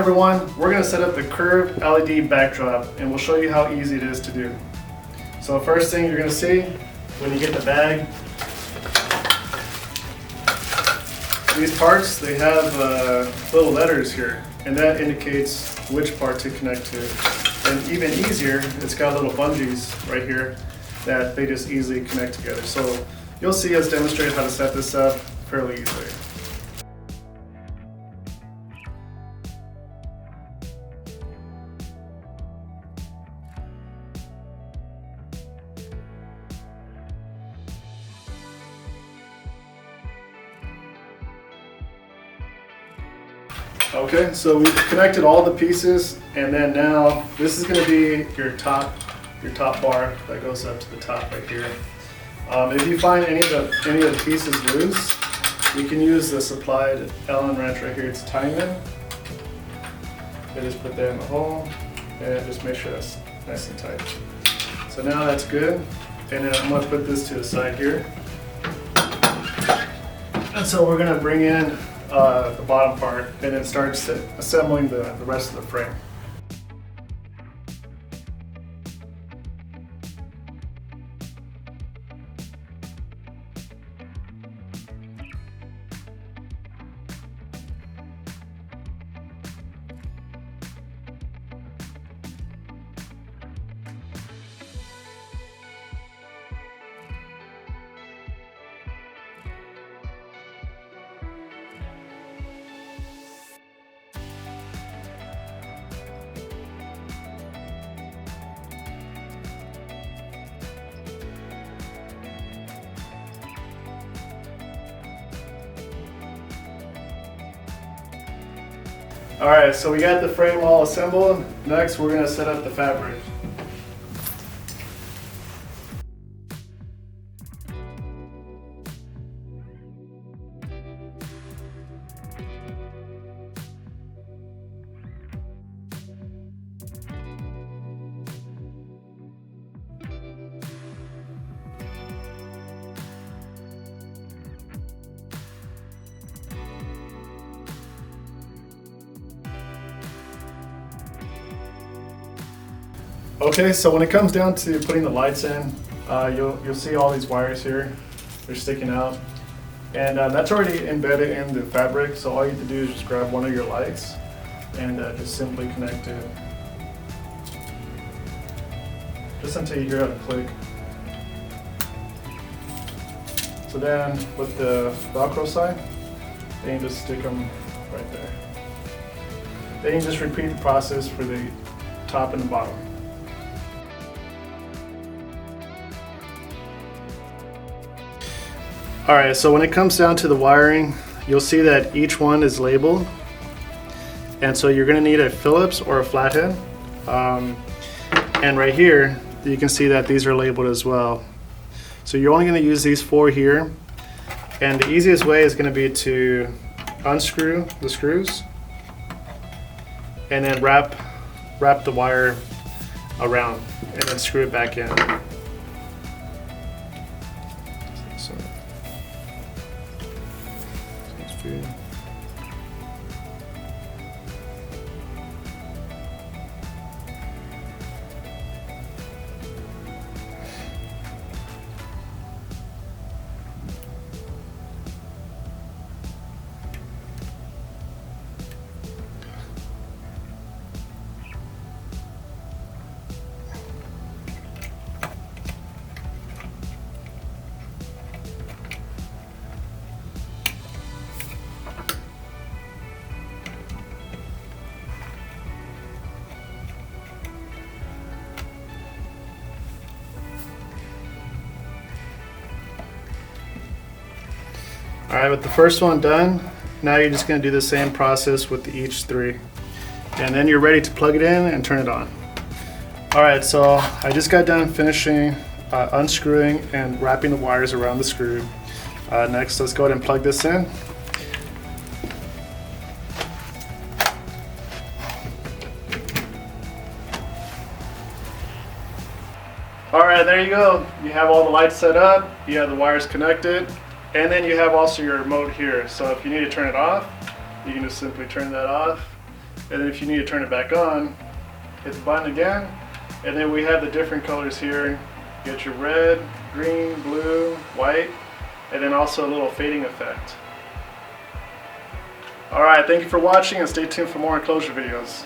everyone, we're going to set up the curved LED backdrop and we'll show you how easy it is to do. So first thing you're going to see when you get the bag, these parts, they have little letters here, and that indicates which part to connect to. And even easier, it's got little bungees right here that they just easily connect together. So you'll see us demonstrate how to set this up fairly easily. Okay, so we've connected all the pieces, and then now this is going to be your top bar that goes up to the top right here. If you find any of the pieces loose, you can use the supplied Allen wrench right here to tighten them. You just put that in the hole and just make sure that's nice and tight. So now that's good, and then I'm going to put this to the side here. And so we're going to bring in the bottom part and then start assembling the rest of the frame. Alright, so we got the frame all assembled. Next, we're going to set up the fabric. Okay, so when it comes down to putting the lights in, you'll see all these wires here. They're sticking out. And that's already embedded in the fabric, so all you have to do is just grab one of your lights and just simply connect it. Just until you hear it click. So then with the Velcro side, then you just stick them right there. Then you just repeat the process for the top and the bottom. Alright, so when it comes down to the wiring, you'll see that each one is labeled. And so you're going to need a Phillips or a flathead. And right here, you can see that these are labeled as well. So you're only going to use these 4 here. And the easiest way is going to be to unscrew the screws and then wrap the wire around and then screw it back in. So, that's good. Alright, with the first one done, now you're just going to do the same process with each 3. And then you're ready to plug it in and turn it on. Alright, so I just got done finishing unscrewing and wrapping the wires around the screw. Next, let's go ahead and plug this in. Alright, there you go. You have all the lights set up, you have the wires connected, and then you have also your remote here. So if you need to turn it off, you can just simply turn that off. And then if you need to turn it back on, hit the button again. And then we have the different colors here. You get your red, green, blue, white, and then also a little fading effect. Alright, thank you for watching and stay tuned for more enclosure videos.